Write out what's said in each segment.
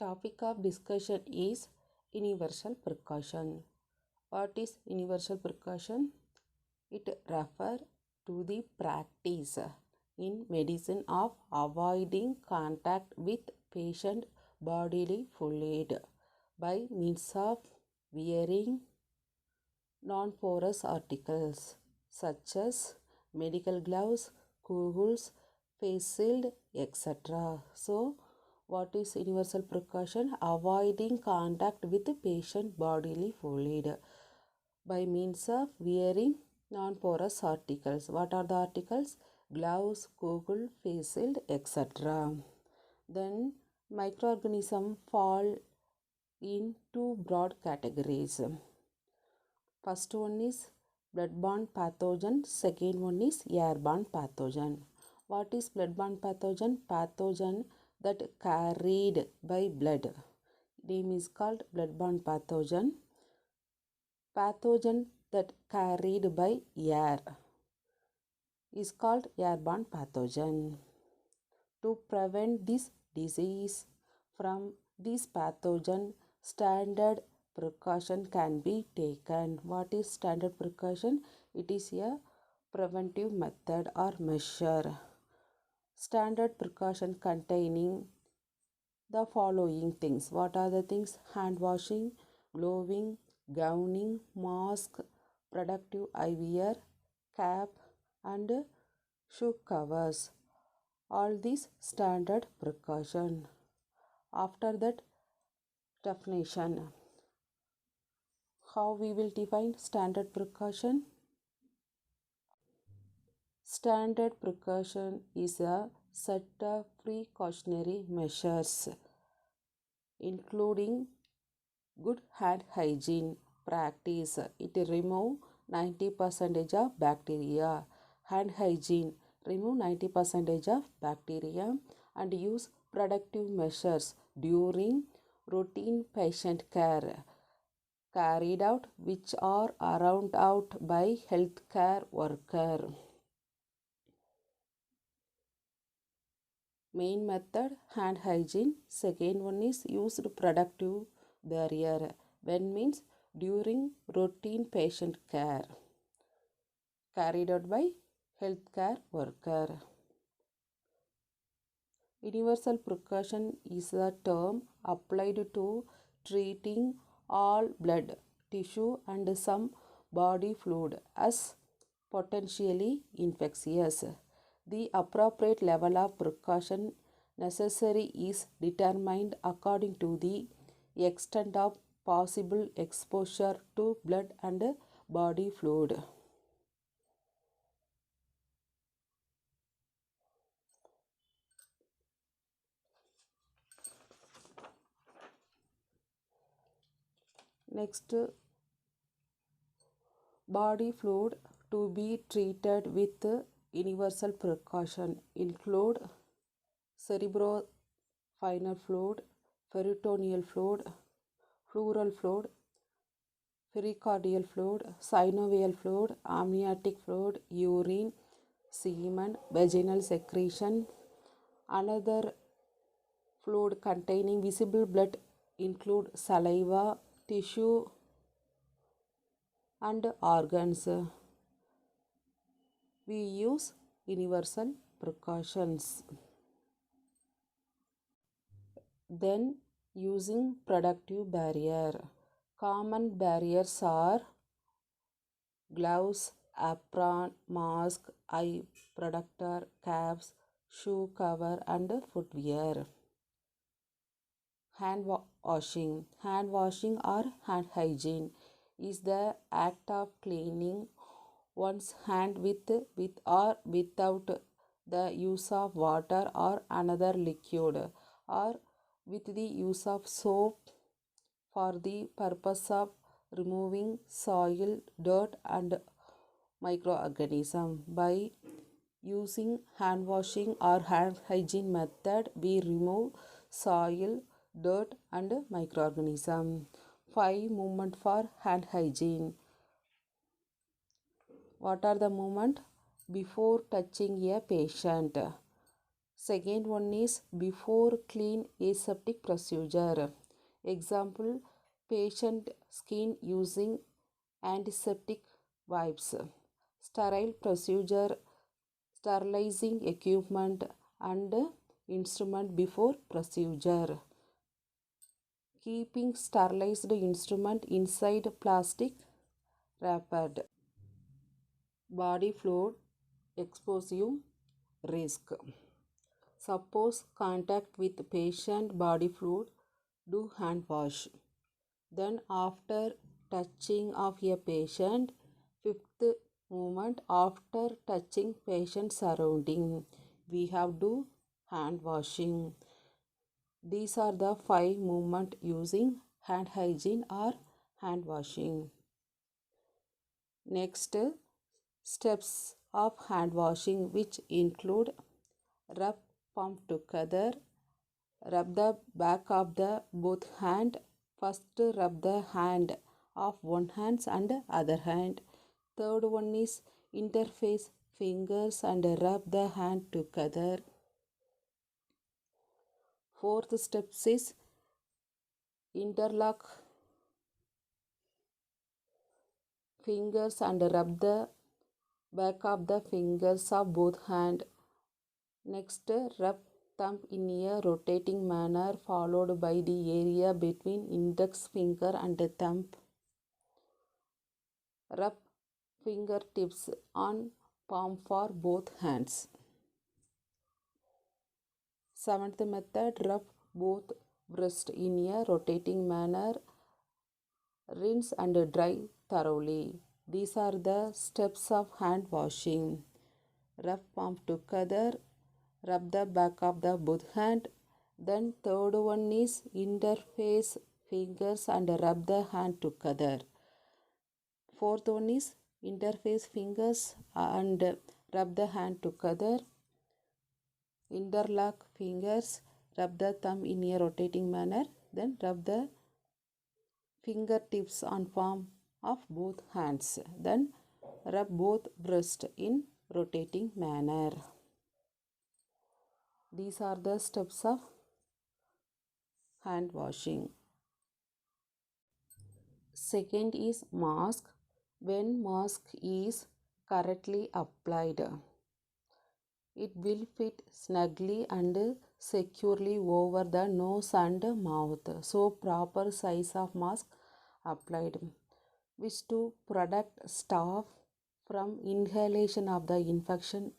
Topic of discussion is universal precaution. What is universal precaution? It refers to the practice in medicine of avoiding contact with patient bodily fluid by means of wearing non-porous articles such as medical gloves, goggles, face shield, etc. So, what is universal precaution? Avoiding contact with patient bodily fluid by means of wearing non-porous articles. What are the articles? Gloves, goggle, face shield, etc. Then microorganisms fall in two broad categories. First one is bloodborne pathogen, second one is airborne pathogen. What is bloodborne pathogen? Pathogen that carried by blood. Name is called bloodborne pathogen. Pathogen that carried by air is called airborne pathogen. To prevent this disease from this pathogen, standard precaution can be taken. What is standard precaution? It is a preventive method or measure. Standard precaution containing the following things. What are the things? Hand washing, gloving, gowning, mask, protective eyewear, cap and shoe covers. All these standard precaution. After that, definition. How we will define standard precaution? Standard precaution is a set of precautionary measures including good hand hygiene practice. It remove 90% of bacteria. Hand hygiene remove 90% of bacteria and use protective measures during routine patient care carried out which are carried out by healthcare worker. Main method hand hygiene. Second one is used protective barrier. When means during routine patient care carried out by healthcare worker. Universal precaution is a term applied to treating all blood, tissue and some body fluid as potentially infectious. The appropriate level of precaution necessary is determined according to the extent of possible exposure to blood and body fluid. Next, body fluid to be treated with universal precaution include cerebrospinal fluid, peritoneal fluid, pleural fluid, pericardial fluid, synovial fluid, amniotic fluid, urine, semen, vaginal secretion. Another fluid containing visible blood include saliva, tissue and organs. We use universal precautions. Then using protective barrier. Common barriers are gloves, apron, mask, eye protector, caps, shoe cover and footwear. Hand washing. Hand washing or hand hygiene is the act of cleaning one's hand with or without the use of water or another liquid or with the use of soap for the purpose of removing soil, dirt and microorganisms. By using hand washing or hand hygiene method, we remove soil, dirt and microorganisms. 5 movement for hand hygiene. What are the movement? Before touching a patient, Second one is before clean aseptic procedure. Example, patient skin using antiseptic wipes. Sterile procedure, sterilizing equipment and instrument before procedure. Keeping sterilized instrument inside plastic wrapped. Body fluid exposure risk. Suppose contact with patient body fluid, do hand wash. Then after touching of a patient, fifth movement after touching patient surrounding, we have to hand washing. These are the 5 movement using hand hygiene or hand washing. Next, steps of hand washing which include rub palm together, rub the back of the both hand. First rub the hand of one hand and other hand. Third one is interface fingers and rub the hand together. Fourth step is interlock fingers and rub the back of the fingers of both hand. Next, rub thumb in a rotating manner followed by the area between index finger and thumb. Rub fingertips on palm for both hands. Seventh method, rub both wrists in a rotating manner. Rinse and dry thoroughly. These are the steps of hand washing. Rub palm together, rub the back of the both hand. Then third one is interface fingers and rub the hand together. Fourth one is interface fingers and rub the hand together. Interlock fingers, rub the thumb in a rotating manner. Then rub the fingertips on palm of both hands. Then rub both wrists in rotating manner. These are the steps of hand washing. Second is mask. When mask is correctly applied, it will fit snugly and securely over the nose and mouth. So proper size of mask applied, which to protect staff from inhalation of the infection,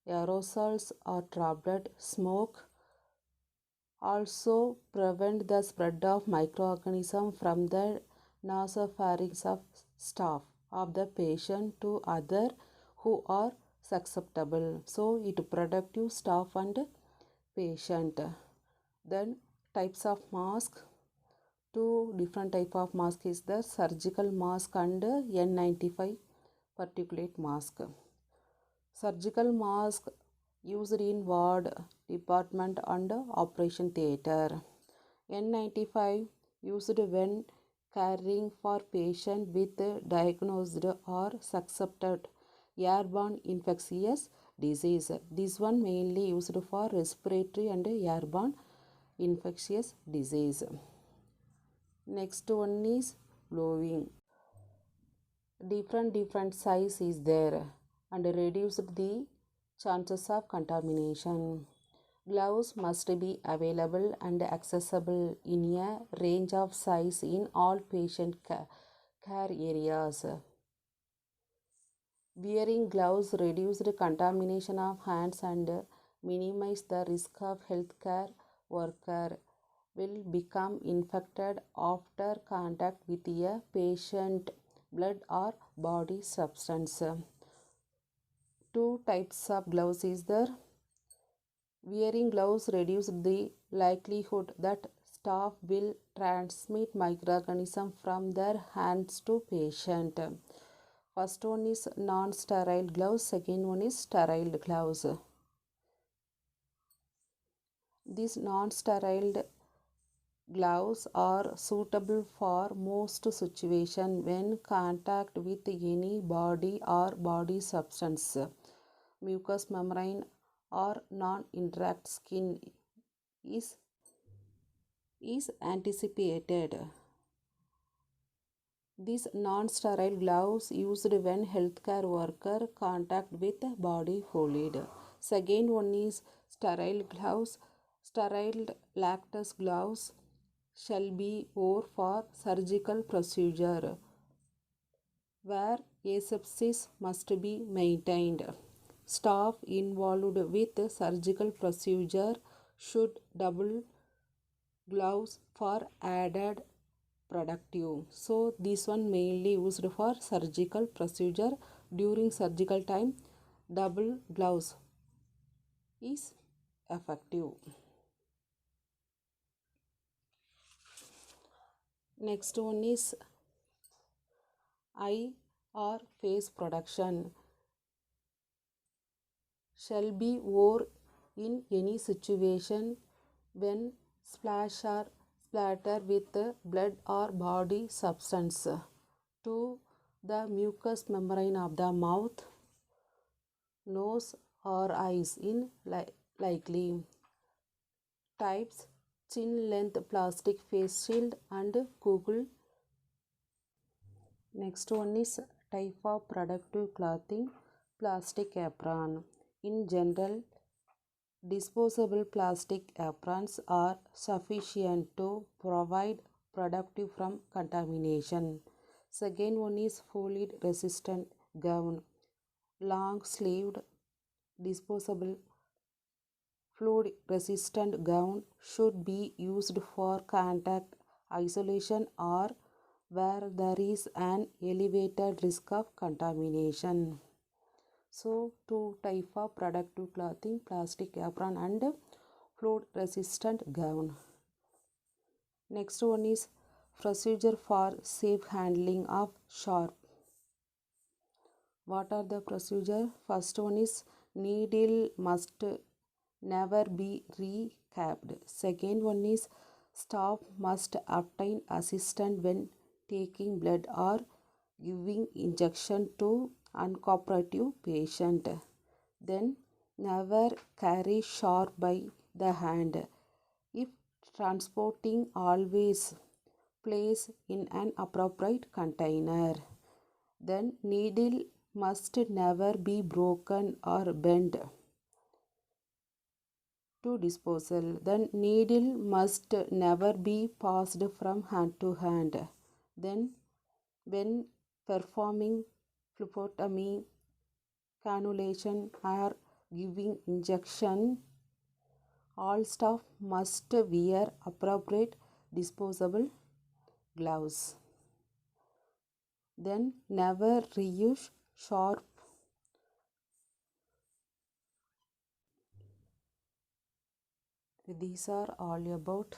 aerosols or dropled smoke. Also prevent the spread of microorganisms from the nasopharynx of staff of the patient to other who are susceptible. So it protect you staff and patient. Then types of mask. Two different type of mask is the surgical mask and N95 particulate mask. Surgical mask used in ward, department and operation theatre. N95 used when caring for patient with diagnosed or suspected airborne infectious disease. This one mainly used for respiratory and airborne infectious disease. Next one is blowing. Different size is there and reduce the chances of contamination. Gloves must be available and accessible in a range of size in all patient care areas. Wearing gloves reduces the contamination of hands and minimize the risk of healthcare worker will become infected after contact with a patient blood or body substance. Two types of gloves is there. Wearing gloves reduces the likelihood that staff will transmit microorganisms from their hands to patient. First one is non-sterile gloves, second one is sterile gloves. These non-sterile gloves are suitable for most situations when contact with any body or body substance, mucous membrane or non-interact skin is, is anticipated. These non-sterile gloves used when healthcare worker contact with body fluid. Second one is sterile gloves. Sterile latex gloves shall be worn for surgical procedure where asepsis must be maintained. Staff involved with surgical procedure should double gloves for added productive. So this one mainly used for surgical procedure. During surgical time, double gloves is effective. Next one is eye or face protection shall be worn in any situation when splash or splatter with blood or body substance to the mucous membrane of the mouth, nose or eyes in likely types chin length plastic face shield and Google. Next one is type of productive clothing plastic apron. In general, disposable plastic aprons are sufficient to provide productive from contamination. Second one is fluid resistant gown. Long sleeved disposable fluid resistant gown should be used for contact isolation or where there is an elevated risk of contamination. So, two type of productive clothing, plastic apron and fluid resistant gown. Next one is procedure for safe handling of sharp. What are the procedure? First one is needle must never be recapped. Second one is staff must obtain assistance when taking blood or giving injection to uncooperative patient. Then never carry sharp by the hand. If transporting, always place in an appropriate container. Then needle must never be broken or bent to disposal. Then needle must never be passed from hand to hand. Then when performing phlebotomy, cannulation or giving injection, all staff must wear appropriate disposable gloves. Then never reuse sharp. These are all about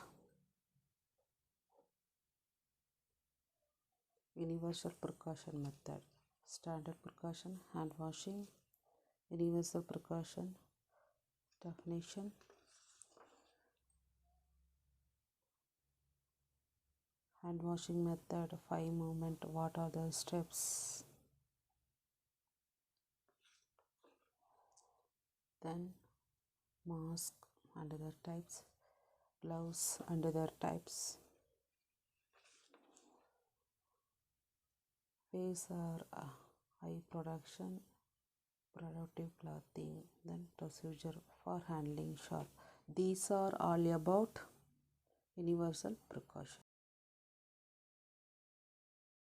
universal precaution method. Standard precaution, hand washing, universal precaution, definition, hand washing method, 5 movement, what are the steps, then mask and other types, gloves and other types, face or eye protection, productive clothing, then procedure for handling sharp. These are all about universal precaution.